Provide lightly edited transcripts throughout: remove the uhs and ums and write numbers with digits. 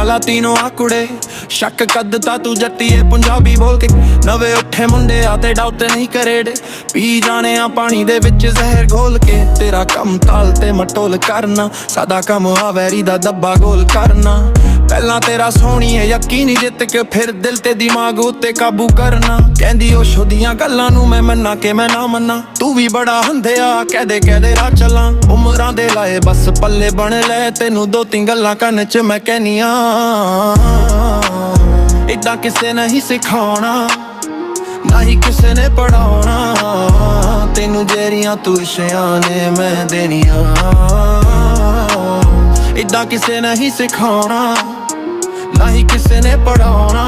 ਲਾ ਤੀਨੋਂ ਆ ਕੁੜੇ ਸ਼ੱਕ ਕੱਦਤਾ ਤੂੰ ਜੱਟੀਏ ਪੰਜਾਬੀ ਬੋਲ ਕੇ ਨਵੇਂ ਉੱਠੇ ਮੁੰਡੇ ਆ ਤੇ ਡਾਊਟ ਨਹੀਂ ਕਰੇੜੇ ਪੀ ਜਾਣੇ ਆ ਪਾਣੀ ਦੇ ਵਿੱਚ ਜ਼ਹਿਰ ਘੋਲ ਕੇ ਤੇਰਾ ਕੰਮ ਤਾਲ ਤੇ ਮਟੋਲ ਕਰਨਾ ਸਾਡਾ ਕੰਮ ਆ ਵੈਰੀ ਦਾ ਦੱਬਾ ਗੋਲ ਕਰਨਾ ਪਹਿਲਾਂ ਤੇਰਾ ਸੋਹਣੀਏ ਯਕੀਨੀ ਜਿੱਤ ਕੇ ਫਿਰ ਦਿਲ ਤੇ ਦਿਮਾਗ ਉੱਤੇ ਕਾਬੂ ਕਰਨਾ ਕਹਿੰਦੀ ਉਹ ਸ਼ੁੱਧੀਆਂ ਗੱਲਾਂ ਨੂੰ ਮੈਂ ਮੰਨਾਂ ਕਿ ਮੈਂ ਨਾ ਮੰਨਾਂ ਤੂੰ ਵੀ ਬੜਾ ਹੰਧਿਆ ਕਹਦੇ ਰਾਹ ਚੱਲਾਂ ਉਮਰਾਂ ਦੇ ਲਾਏ ਬਸ ਪੱਲੇ ਬਣ ਲੈ ਤੈਨੂੰ ਦੋ ਤਿੰਨ ਗੱਲਾਂ ਕੰਨ ਚ ਮੈਂ ਕਹਿਨੀਆਂ ਇਦਾਂ ਕਿਸੇ ਨਹੀਂ ਸਿਖਾਉਣਾ ਨਾ ਹੀ ਕਿਸੇ ਨੇ ਪੜਾਉਣਾ ਤੈਨੂੰ ਜਿਹੜੀਆਂ ਤੁਰਸ਼ਿਆਂ ਨੇ ਮੈਂ ਦੇਣੀਆਂ ਇਦਾਂ ਕਿਸੇ ਨਹੀਂ ਸਿਖਾਉਣਾ ਨਾ ਹੀ ਕਿਸੇ ਨੇ ਪੜਾਉਣਾ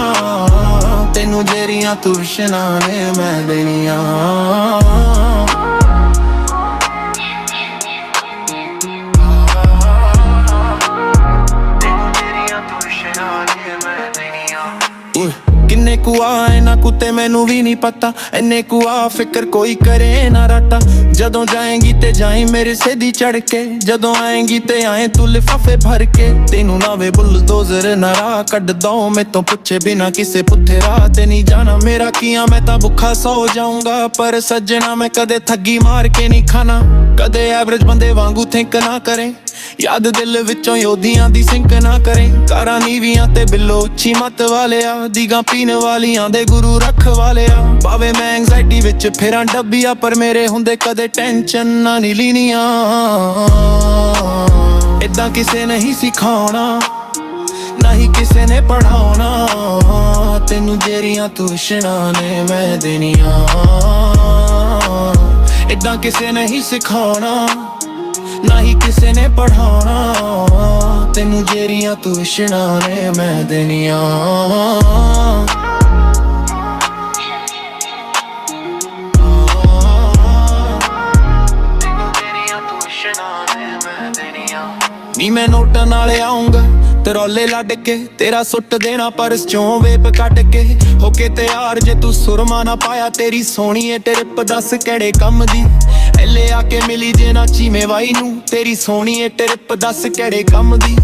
ਤੈਨੂੰ ਜਿਹੜੀਆਂ ਤੁਰਸ਼ਿਆਂ ਨੇ ਮੈਂ ਦੇਣੀਆਂ ਕਿੰਨੇ ਕੁ ਆ ਇਹਨਾਂ ਕੁੱਤੇ ਮੈਨੂੰ ਵੀ ਨਹੀਂ ਪਤਾ ਇੰਨੇ ਕੁ ਆ ਫਿਕਰ ਕੋਈ ਕਰੇ ਨਾ ਰਾਟਾ ਜਦੋਂ ਜਾਏਂਗੀ ਤੇ ਜਾਈਂ ਮੇਰੇ ਸਿੱਧੀ ਚੜ ਕੇ ਜਦੋਂ ਆਏਂਗੀ ਤੇ ਆਏ ਤੂੰ ਲਿਫਾਫੇ ਭਰ ਕੇ ਤੈਨੂੰ ਨਾਵੇਂ ਬੁਲਡੋਜ਼ਰ ਨਾ ਰਾਹ ਕੱਢ ਦਊਂ ਮੈਥੋਂ ਪੁੱਛੇ ਬਿਨਾ ਕਿਸੇ ਪੁੱਠੇ ਰਾਹ ਤੇ ਨਹੀਂ ਜਾਣਾ ਮੇਰਾ ਕੀਆ ਮੈਂ ਤਾਂ ਭੁੱਖਾ ਸੌ ਜਾਊਂਗਾ ਪਰ ਸੱਜਣਾ ਮੈਂ ਕਦੇ ਠੱਗੀ ਮਾਰ ਕੇ ਨਹੀਂ ਖਾਣਾ ਕਦੇ ਐਵਰੇਜ ਬੰਦੇ ਵਾਂਗੂ ਥਿੰਕ ਨਾ ਕਰੇ ਯਾਦ ਦਿਲ ਵਿੱਚੋਂ ਯੋਧੀਆਂ ਦੀ ਸਿੰਕ ਨਾ ਕਰੇ ਕਾਰਾਂ ਨੀਵੀਆਂ ਤੇ ਬਿੱਲੋ ਉੱਚੀ ਮੱਤ ਵਾਲਿਆ ਦੀਗਾ ਪੀਣ ਵਾਲੀਆਂ ਦੇ ਗੁਰੂ ਰੱਖ ਵਾਲਿਆ ਭਾਵੇਂ ਮੈਂ ਐਂਗਜ਼ਾਇਟੀ ਵਿੱਚ ਫਿਰਾਂ ਡੱਬੀਆਂ ਪਰ ਮੇਰੇ ਹੁੰਦੇ ਕਦੇ ਟੈਨਸ਼ਨ ਨਾ ਨਹੀਂ ਲੀਨੀਆਂ ਏਦਾਂ ਕਿਸੇ ਨਹੀਂ ਸਿਖਾਉਣਾ ਨਾ ਹੀ ਕਿਸੇ ਨੇ ਪੜਾਉਣਾ ਤੈਨੂੰ ਜਿਹੜੀਆਂ ਤੁਰਸ਼ਿਆਂ ਨੇ ਮੈਂ ਦੇਣੀਆਂ ਏਦਾਂ ਕਿਸੇ ਨਹੀਂ ਸਿਖਾਉਣਾ ਨਾ ਹੀ ਕਿਸੇ ਨੇ ਪੜਾਉਣਾ ਤੈਨੂੰ ਜਿਹੜੀਆਂ ਤੁਰਸ਼ਿਆਂ ਨੇ ਮੈਂ ਦੇਣੀਆਂ ਨੀ ਮੈਂ ਨੋਟਾਂ ਨਾਲ ਆਉਂਗਾ ਤਰੌਲੇ ਲੱਡ ਕੇ ਤੇਰਾ ਸੁੱਟ ਦੇਣਾ ਪਰਸ ਚੋਂ ਵੇਪ ਕੱਢ ਕੇ ਹੋ ਕੇ ਤਿਆਰ ਜੇ ਤੂੰ ਸੁਰਮਾ ਨਾ ਪਾਇਆ ਤੇਰੀ ਸੋਹਣੀਏ ਟ੍ਰਿਪ ਦੱਸ ਕਿਹੜੇ ਕੰਮ ਦੀ ਐਲੇ ਆ ਕੇ ਮਿਲੀ ਜੇ ਨਾ ਚੀਮੇ ਵਾਈ ਨੂੰ ਤੇਰੀ ਸੋਹਣੀਏ ਟ੍ਰਿਪ ਦੱਸ ਕਿਹੜੇ ਕੰਮ ਦੀ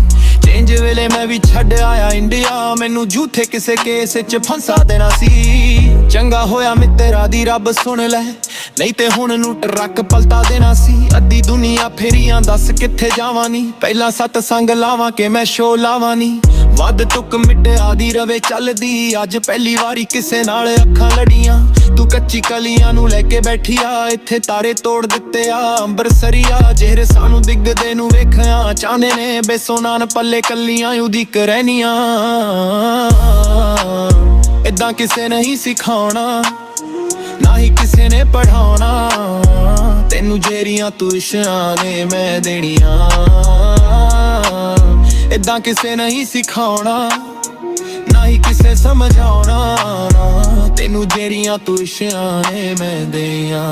ਚੇਂਜ ਵੇਲੇ ਮੈਂ ਵੀ ਛੱਡ ਆਇਆ ਇੰਡੀਆ ਮੈਨੂੰ ਝੂਠੇ ਕਿਸੇ ਕੇਸ ਵਿੱਚ ਫਸਾ ਦੇਣਾ ਸੀ ਚੰਗਾ ਹੋਇਆ ਮਿੱਤਰਾ ਦੀ ਰੱਬ ਸੁਣ ਲੈ ਨਹੀਂ ਤੇ ਹੁਣ ਨੂੰ ਟਰੱਕ ਪਲਟਾ ਦੇਣਾ ਸੀ ਅੱਧੀ ਦੁਨੀਆ ਫੇਰੀਆਂ ਦੱਸ ਕਿੱਥੇ ਜਾਵਾਂ ਨੀ ਪਹਿਲਾਂ ਸਤਸੰਗ ਲਾਵਾਂ ਕਿ ਮੈਂ ਸ਼ੋ ਲਾਵਾਂ ਨੀ ਵੱਧ ਟੁੱਕ ਮਿੱਟਿਆ ਦੀ ਰਵੇ ਚੱਲਦੀ ਅੱਜ ਪਹਿਲੀ ਵਾਰੀ ਕਿਸੇ ਨਾਲ ਅੱਖਾਂ ਲੜੀਆਂ ਤੂੰ ਕੱਚੀ ਕਲੀਆਂ ਨੂੰ ਲੈ ਕੇ ਬੈਠੀ ਆ ਇੱਥੇ ਤਾਰੇ ਤੋੜ ਦਿੱਤੇ ਆ ਅੰਬਰਸਰੀਆ ਜਿਹੜੇ ਸਾਨੂੰ ਦਿਖਦੇ ਨੂੰ ਵੇਖਿਆ ਚਾਹਨੇ ਨੇ ਬੇਸੋਨਾਨ ਪੱਲੇ ਕੱਲੀਆਂ ਉਦੀਕ ਰਹਿਨੀਆਂ ਏਦਾਂ ਕਿਸੇ ਨਹੀਂ ਸਿਖਾਉਣਾ ਨਾ ਹੀ ਕਿਸੇ ਨੇ ਪੜਾਉਣਾ ਤੈਨੂੰ ਜਿਹੜੀਆਂ ਤੁਰਸ਼ਿਆਂ ਨੇ ਮੈਂ ਦੇਣੀਆਂ ਏਦਾਂ ਕਿਸੇ ਨਹੀਂ ਸਿਖਾਉਣਾ ਨਾ ਹੀ ਕਿਸੇ ਸਮਝਾਉਣਾ ਤੈਨੂੰ ਜਿਹੜੀਆਂ ਤੁਰਸ਼ਿਆਂ ਨੇ ਮੈਂ ਦੇਣੀਆਂ